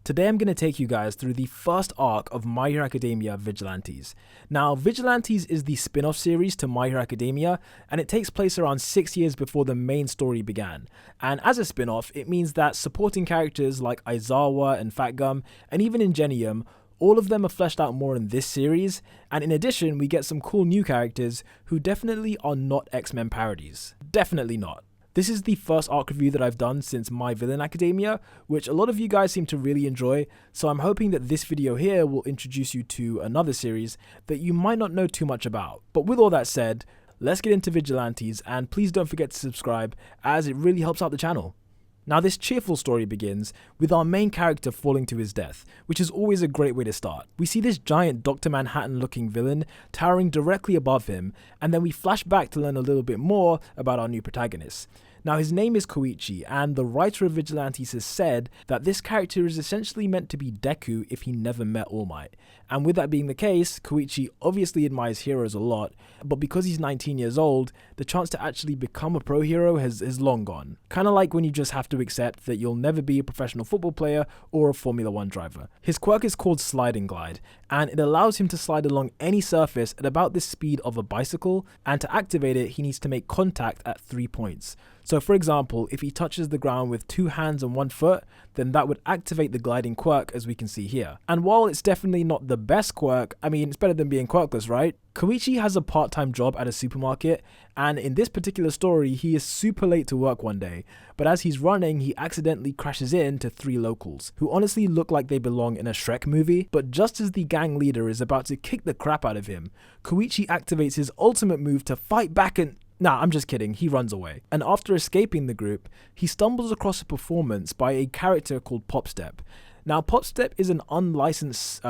Today I'm going to take you guys through the first arc of My Hero Academia Vigilantes. Now, Vigilantes is the spin-off series to My Hero Academia, and it takes place around 6 years before the main story began. And as a spin-off, it means that supporting characters like Aizawa and Fatgum, and even Ingenium, all of them are fleshed out more in this series, and in addition we get some cool new characters who definitely are not X-Men parodies. Definitely not. This is the first arc review that I've done since My Villain Academia, which a lot of you guys seem to really enjoy, so I'm hoping that this video here will introduce you to another series that you might not know too much about. But with all that said, let's get into Vigilantes, and please don't forget to subscribe as it really helps out the channel. Now, this cheerful story begins with our main character falling to his death, which is always a great way to start. We see this giant Dr. Manhattan looking villain towering directly above him, and then we flash back to learn a little bit more about our new protagonist. Now, his name is Koichi, and the writer of Vigilantes has said that this character is essentially meant to be Deku if he never met All Might. And with that being the case, Koichi obviously admires heroes a lot, but because he's 19 years old, the chance to actually become a pro hero has long gone. Kinda like when you just have to accept that you'll never be a professional football player or a Formula 1 driver. His quirk is called Slide and Glide, and it allows him to slide along any surface at about the speed of a bicycle, and to activate it, he needs to make contact at 3 points. So for example, if he touches the ground with 2 hands and 1 foot, then that would activate the gliding quirk, as we can see here. And while it's definitely not the best quirk, I mean, it's better than being quirkless, right? Koichi has a part-time job at a supermarket, and in this particular story, he is super late to work one day, but as he's running, he accidentally crashes into 3 locals, who honestly look like they belong in a Shrek movie. But just as the gang leader is about to kick the crap out of him, Koichi activates his ultimate move to fight back and... Nah, I'm just kidding, he runs away. And after escaping the group, he stumbles across a performance by a character called Popstep. Now, Popstep is an unlicensed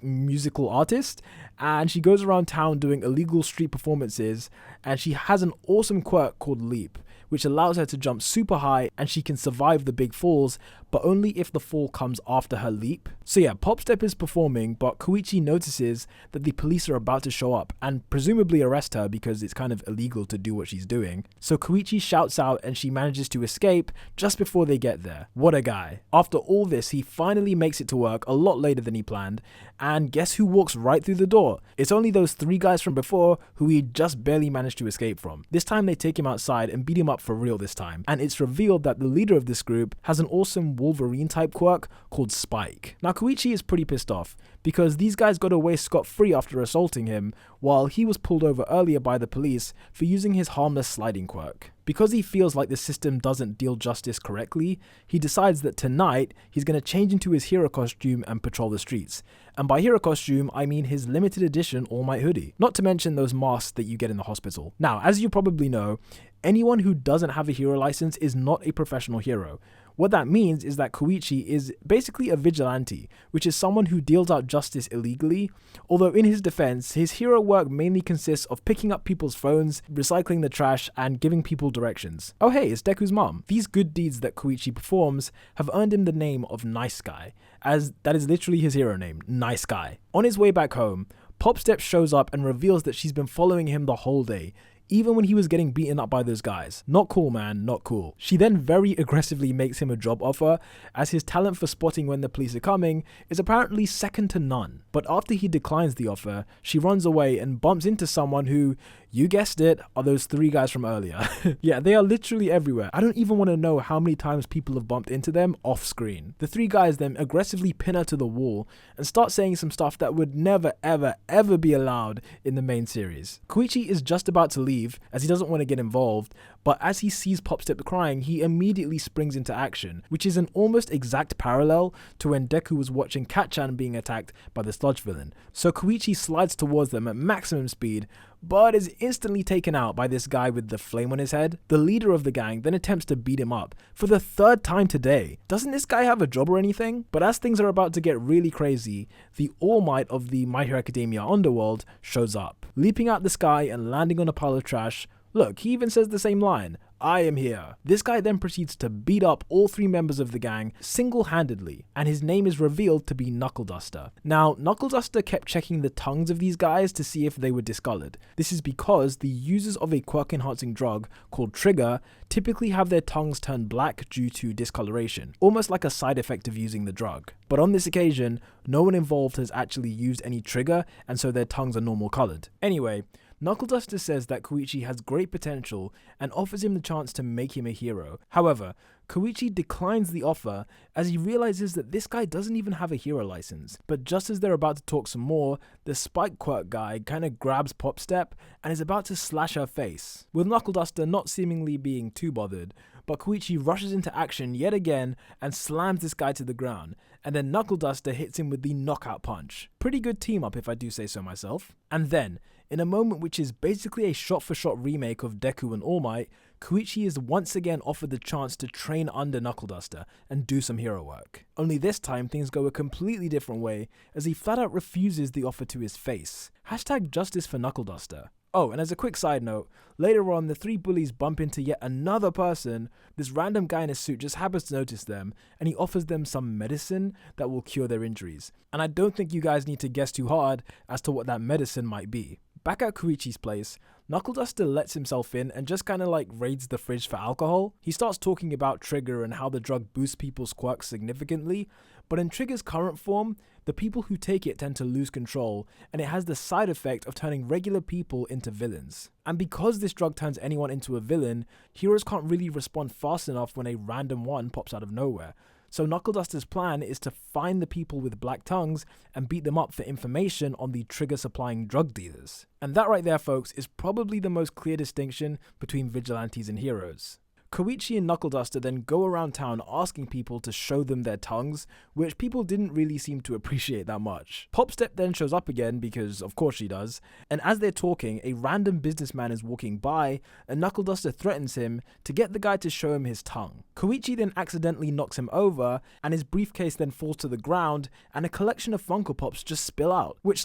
musical artist, and she goes around town doing illegal street performances, and she has an awesome quirk called Leap, which allows her to jump super high, and she can survive the big falls, but only if the fall comes after her leap. So yeah, Popstep is performing, but Koichi notices that the police are about to show up and presumably arrest her because it's kind of illegal to do what she's doing. So Koichi shouts out and she manages to escape just before they get there. What a guy. After all this, he finally makes it to work a lot later than he planned, and guess who walks right through the door? It's only those 3 guys from before who he just barely managed to escape from. This time they take him outside and beat him up for real this time, and it's revealed that the leader of this group has an awesome Wolverine type quirk called Spike. Now Koichi is pretty pissed off because these guys got away scot-free after assaulting him, while he was pulled over earlier by the police for using his harmless sliding quirk. Because he feels like the system doesn't deal justice correctly, he decides that tonight he's going to change into his hero costume and patrol the streets. And by hero costume, I mean his limited edition All Might hoodie, not to mention those masks that you get in the hospital. Now, as you probably know, anyone who doesn't have a hero license is not a professional hero. What that means is that Koichi is basically a vigilante, which is someone who deals out justice illegally, although in his defense, his hero work mainly consists of picking up people's phones, recycling the trash, and giving people directions. Oh hey, it's Deku's mom. These good deeds that Koichi performs have earned him the name of Nice Guy, as that is literally his hero name, Nice Guy. On his way back home, Popstep shows up and reveals that she's been following him the whole day, even when he was getting beaten up by those guys. Not cool, man, not cool. She then very aggressively makes him a job offer, as his talent for spotting when the police are coming is apparently second to none. But after he declines the offer, she runs away and bumps into someone who, you guessed it, are those 3 guys from earlier. Yeah, they are literally everywhere. I don't even want to know how many times people have bumped into them off screen. The 3 guys then aggressively pin her to the wall and start saying some stuff that would never ever be allowed in the main series. Koichi is just about to leave as he doesn't want to get involved, but as he sees Popstep crying, he immediately springs into action, which is an almost exact parallel to when Deku was watching Kat-chan being attacked by the sludge villain. So Koichi slides towards them at maximum speed, but is instantly taken out by this guy with the flame on his head. The leader of the gang then attempts to beat him up for the 3rd time today. Doesn't this guy have a job or anything? But as things are about to get really crazy, the All Might of the My Hero Academia underworld shows up, leaping out the sky and landing on a pile of trash. Look, he even says the same line, I am here. This guy then proceeds to beat up all 3 members of the gang single-handedly, and his name is revealed to be Knuckle Duster. Now, Knuckle Duster kept checking the tongues of these guys to see if they were discolored. This is because the users of a quirk-enhancing drug called Trigger typically have their tongues turn black due to discoloration, almost like a side effect of using the drug. But on this occasion, no one involved has actually used any trigger, and so their tongues are normal colored. Anyway, Knuckle Duster says that Koichi has great potential and offers him the chance to make him a hero. However, Koichi declines the offer as he realizes that this guy doesn't even have a hero license. But just as they're about to talk some more, the Spike Quirk guy kinda grabs Popstep and is about to slash her face, with Knuckle Duster not seemingly being too bothered. But Koichi rushes into action yet again and slams this guy to the ground, and then Knuckle Duster hits him with the knockout punch. Pretty good team up if I do say so myself. And then, in a moment which is basically a shot-for-shot remake of Deku and All Might, Koichi is once again offered the chance to train under Knuckle Duster and do some hero work. Only this time things go a completely different way as he flat out refuses the offer to his face. #justice for Knuckle Duster. Oh, and as a quick side note, later on the 3 bullies bump into yet another person. This random guy in a suit just happens to notice them, and he offers them some medicine that will cure their injuries. And I don't think you guys need to guess too hard as to what that medicine might be. Back at Koichi's place, Knuckle Duster lets himself in and just kinda like raids the fridge for alcohol. He starts talking about Trigger and how the drug boosts people's quirks significantly, but in Trigger's current form, the people who take it tend to lose control, and it has the side effect of turning regular people into villains. And because this drug turns anyone into a villain, heroes can't really respond fast enough when a random one pops out of nowhere. So Knuckle Duster's plan is to find the people with black tongues and beat them up for information on the Trigger supplying drug dealers. And that right there, folks, is probably the most clear distinction between vigilantes and heroes. Koichi and Knuckle Duster then go around town asking people to show them their tongues, which people didn't really seem to appreciate that much. Popstep then shows up again because of course she does, and as they're talking, a random businessman is walking by and Knuckle Duster threatens him to get the guy to show him his tongue. Koichi then accidentally knocks him over and his briefcase then falls to the ground and a collection of Funko Pops just spill out, which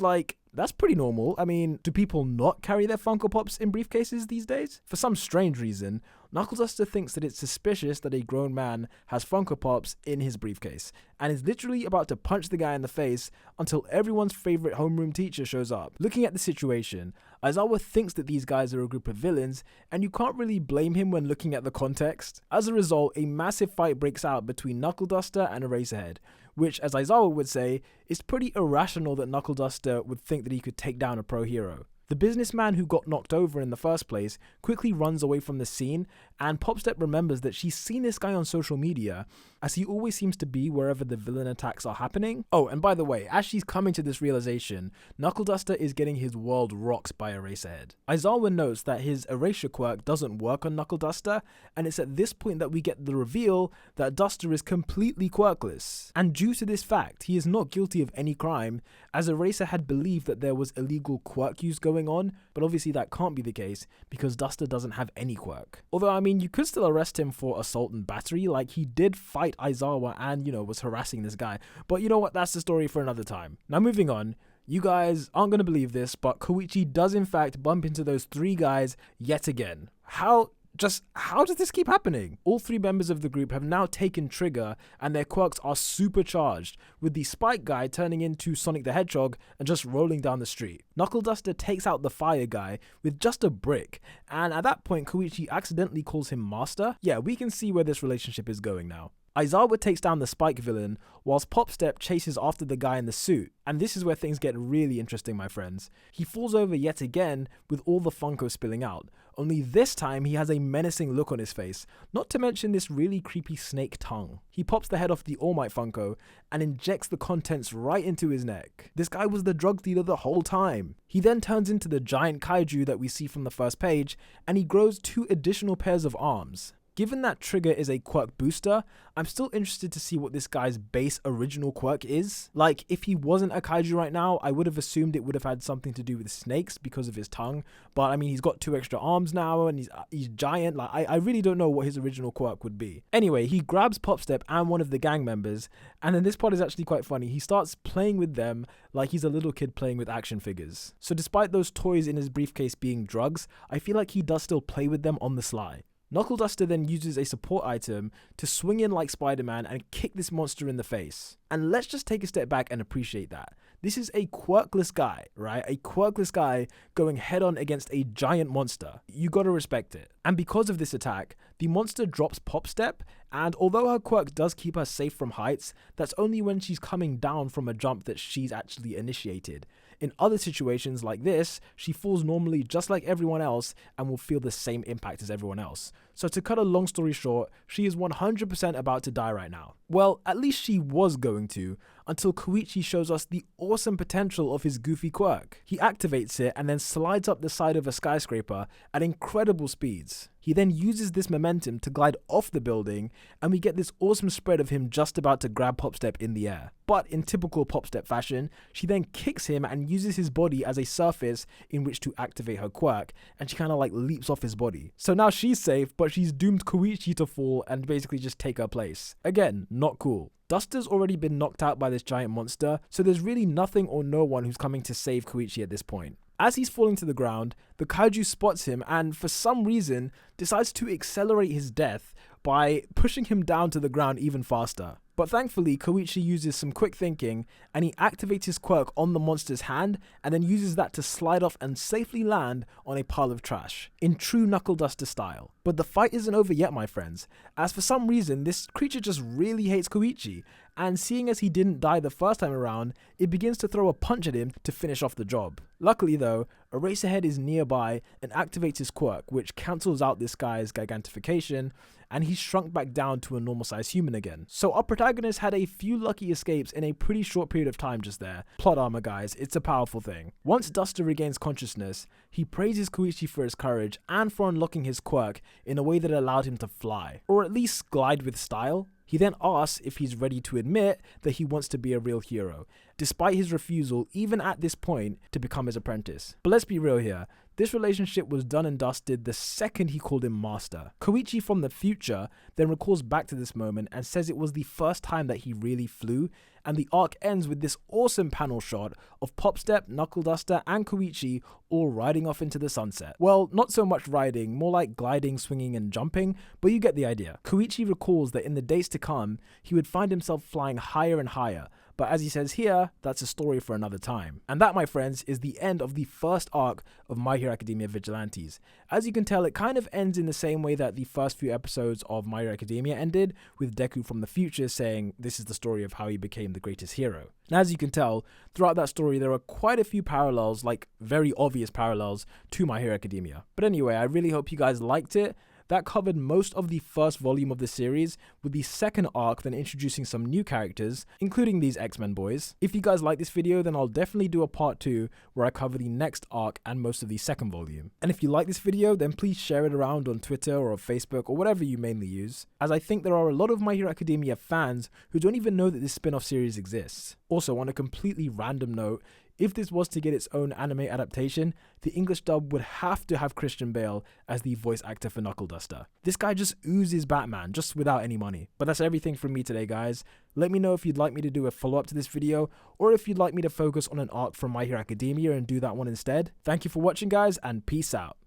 that's pretty normal. I mean, do people not carry their Funko Pops in briefcases these days? For some strange reason, Knuckle Duster thinks that it's suspicious that a grown man has Funko Pops in his briefcase, and is literally about to punch the guy in the face until everyone's favorite homeroom teacher shows up. Looking at the situation, Aizawa thinks that these guys are a group of villains, and you can't really blame him when looking at the context. As a result, a massive fight breaks out between Knuckle Duster and Eraserhead, which, as Aizawa would say, is pretty irrational that Knuckle Duster would think that he could take down a pro hero. The businessman who got knocked over in the first place quickly runs away from the scene, and Popstep remembers that she's seen this guy on social media, as he always seems to be wherever the villain attacks are happening. Oh, and by the way, as she's coming to this realization, Knuckle Duster is getting his world rocked by Eraserhead. Aizawa notes that his erasure quirk doesn't work on Knuckle Duster, and it's at this point that we get the reveal that Duster is completely quirkless. And due to this fact, he is not guilty of any crime, as Eraserhead believed that there was illegal quirk use going on, but obviously that can't be the case because Duster doesn't have any quirk. Although, I mean, you could still arrest him for assault and battery, like he did fight Aizawa and, was harassing this guy. But you know what, that's the story for another time. Now moving on, you guys aren't going to believe this, but Koichi does in fact bump into those 3 guys yet again. How does this keep happening? All 3 members of the group have now taken Trigger and their quirks are supercharged, with the Spike guy turning into Sonic the Hedgehog and just rolling down the street. Knuckle Duster takes out the Fire guy with just a brick, and at that point Koichi accidentally calls him Master. Yeah, we can see where this relationship is going now. Aizawa takes down the Spike villain, whilst Popstep chases after the guy in the suit. And this is where things get really interesting, my friends. He falls over yet again with all the Funko spilling out, only this time he has a menacing look on his face, not to mention this really creepy snake tongue. He pops the head off the All Might Funko and injects the contents right into his neck. This guy was the drug dealer the whole time. He then turns into the giant kaiju that we see from the first page, and he grows 2 additional pairs of arms. Given that Trigger is a quirk booster, I'm still interested to see what this guy's base original quirk is. Like, if he wasn't a kaiju right now, I would have assumed it would have had something to do with snakes because of his tongue. But I mean, he's got 2 extra arms now and he's giant. Like, I really don't know what his original quirk would be. Anyway, he grabs Popstep and one of the gang members, and then this part is actually quite funny. He starts playing with them like he's a little kid playing with action figures. So despite those toys in his briefcase being drugs, I feel like he does still play with them on the sly. Knuckle Duster then uses a support item to swing in like Spider-Man and kick this monster in the face. And let's just take a step back and appreciate that. This is a quirkless guy, right? A quirkless guy going head on against a giant monster. You gotta respect it. And because of this attack, the monster drops Pop Step, and although her quirk does keep her safe from heights, that's only when she's coming down from a jump that she's actually initiated. In other situations like this, she falls normally just like everyone else and will feel the same impact as everyone else. So to cut a long story short, she is 100% about to die right now. Well, at least she was going to, until Koichi shows us the awesome potential of his goofy quirk. He activates it and then slides up the side of a skyscraper at incredible speeds. He then uses this momentum to glide off the building, and we get this awesome spread of him just about to grab Pop Step in the air. But in typical Pop Step fashion, she then kicks him and uses his body as a surface in which to activate her quirk, and she kind of like leaps off his body. So now she's safe, but she's doomed Koichi to fall and basically just take her place. Again, not cool. Duster's already been knocked out by this giant monster, so there's really nothing or no one who's coming to save Koichi at this point. As he's falling to the ground, the kaiju spots him and for some reason decides to accelerate his death by pushing him down to the ground even faster. But thankfully, Koichi uses some quick thinking and he activates his quirk on the monster's hand and then uses that to slide off and safely land on a pile of trash, in true Knuckle Duster style. But the fight isn't over yet, my friends, as for some reason this creature just really hates Koichi, and seeing as he didn't die the first time around, it begins to throw a punch at him to finish off the job. Luckily though, Eraserhead is nearby and activates his quirk, which cancels out this guy's gigantification, and he's shrunk back down to a normal sized human again. So our protagonist had a few lucky escapes in a pretty short period of time just there. Plot armor, guys, it's a powerful thing. Once Duster regains consciousness, he praises Koichi for his courage and for unlocking his quirk in a way that allowed him to fly, or at least glide with style. He then asks if he's ready to admit that he wants to be a real hero, despite his refusal, even at this point, to become his apprentice. But let's be real here. This relationship was done and dusted the second he called him master. Koichi from the future then recalls back to this moment and says it was the first time that he really flew, and the arc ends with this awesome panel shot of Pop Step, Knuckle Duster, and Koichi all riding off into the sunset. Well, not so much riding, more like gliding, swinging, and jumping, but you get the idea. Koichi recalls that in the days to come, he would find himself flying higher and higher, but as he says here, that's a story for another time. And that, my friends, is the end of the first arc of My Hero Academia Vigilantes. As you can tell, it kind of ends in the same way that the first few episodes of My Hero Academia ended, with Deku from the future saying this is the story of how he became the greatest hero. And as you can tell, throughout that story there are quite a few parallels, like very obvious parallels, to My Hero Academia. But anyway, I really hope you guys liked it. That covered most of the first volume of the series, with the second arc then introducing some new characters, including these X-Men boys. If you guys like this video, then I'll definitely do a part 2 where I cover the next arc and most of the second volume. And if you like this video, then please share it around on Twitter or Facebook or whatever you mainly use, as I think there are a lot of My Hero Academia fans who don't even know that this spin-off series exists. Also, on a completely random note, if this was to get its own anime adaptation, the English dub would have to have Christian Bale as the voice actor for Knuckle Duster. This guy just oozes Batman, just without any money. But that's everything from me today, guys. Let me know if you'd like me to do a follow-up to this video, or if you'd like me to focus on an arc from My Hero Academia and do that one instead. Thank you for watching, guys, and peace out.